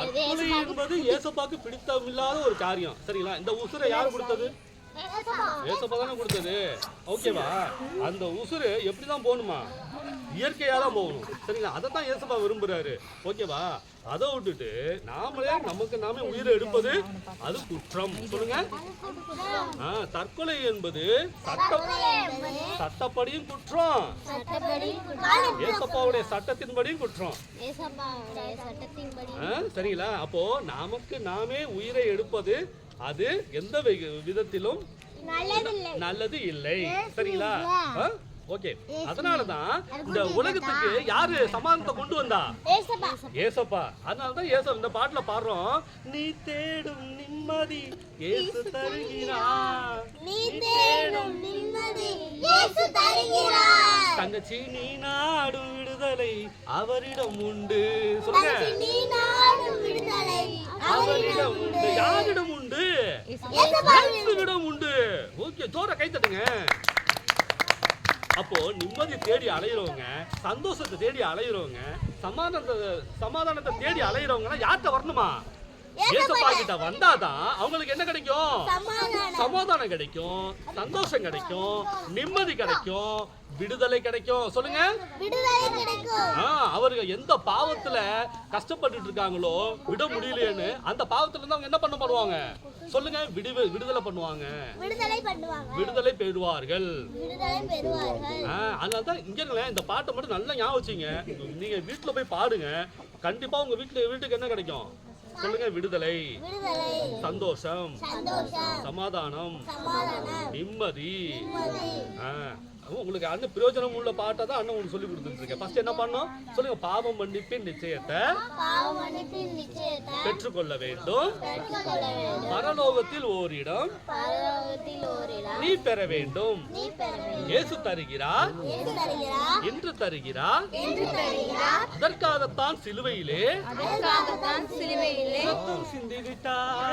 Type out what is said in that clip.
தற்கொலை என்பது ஏசப்பாக்கு பிடித்தமில்லாத ஒரு காரியம். சரிங்களா? இந்த உசுரை யாரு கொடுத்தது? ஏசப்பா தானே கொடுத்தது. ஓகேவா? அந்த உசுறு எப்படிதான் போகணுமா? இயற்கையா தான் போகணும். சரிங்களா? அதை தான் ஏசப்பா விரும்புறாரு. ஓகேவா? அதை விட்டுட்டு நாமளே நமக்கு நாமே உயிரை எடுப்பது அது குற்றம். சொல்லுங்க. தற்கொலை என்பது சட்டப்படியும் குற்றம், ஏசப்பாவுடைய சட்டத்தின்படியும் குற்றம். சரிங்களா? அப்போ நமக்கு நாமே உயிரை எடுப்பது அது எந்த விதத்திலும் நல்லது இல்லை. சரிங்களா? ஓகே. அதனாலதான் இந்த உலகத்துக்கு யாரு சமாதானத்தை கொண்டு வந்தா? ஏசப்பா. அதனாலதான் ஏசப்பா இந்த பாட்டுல பாடுறோம், நீ தேடும் நிம்மதி இயேசு தருகிறார், நீ தேடும் நிம்மதி இயேசு தருகிறார், தங்கச்சி நீ நாடும் விடுதலை அவரிடம் உண்டு. சொல்லுங்க. நீ நாடும் விடுதலை அவரிடம் உண்டு. யாரிடம் உண்டு? இயேசுவிடம் உண்டு. ஓகே, ஜோர கை தட்டுங்க. அப்போ நிம்மதி தேடி அலையிறவங்க, சந்தோஷத்தை தேடி அலையிறவங்க, சமாதானத்தை தேடி அலையிறவங்க யார்கிட்ட வரணுமா? ஏசப்பா கிட்ட வந்தாதான் அவங்களுக்கு என்ன கிடைக்கும்? சமாதானம் கிடைக்கும், சந்தோஷம் கிடைக்கும், நிம்மதி கிடைக்கும், விடுதலை கிடைக்கும். சொல்லுங்க. அவர்கள் எந்த பாவத்துல கஷ்டப்பட்டு இருக்காங்களோ, விட முடியலையேன்னு அந்த பாவத்துல இருந்து அவங்க என்ன பண்ணுவாங்க? சொல்லுங்க. விடுதலை பண்ணுவாங்க, விடுதலை பெறுவார்கள். அதனாலதான் இங்க இந்த பாட்டை மட்டும் நல்லா ஞாபகம் வச்சுங்க. நீங்க வீட்டுல போய் பாடுங்க, கண்டிப்பா உங்க வீட்டுக்கு என்ன கிடைக்கும்? சொல்லுங்க. விடுதலை, சந்தோஷம், சமாதானம், நிம்மதி. உங்களுக்கு அண்ணன் பிரயோஜனம் உள்ள பாட்டை தான் அண்ணன் உங்களுக்கு சொல்லி கொடுத்துட்டு இருக்கேன். ஃபர்ஸ்ட் என்ன பண்ணோம்? சொல்லுங்க. பாவம் மன்னிப்பின் நிச்சயத்தை பெற்றுக்கொள்ள வேண்டும், பரலோகத்தில் ஓரிடம் நீ பெற வேண்டும். இயேசு தருகிறார், என்று தருகிறார். அதற்காகத்தான் சிலுவையிலே ரத்தம் சிந்திவிட்டார்.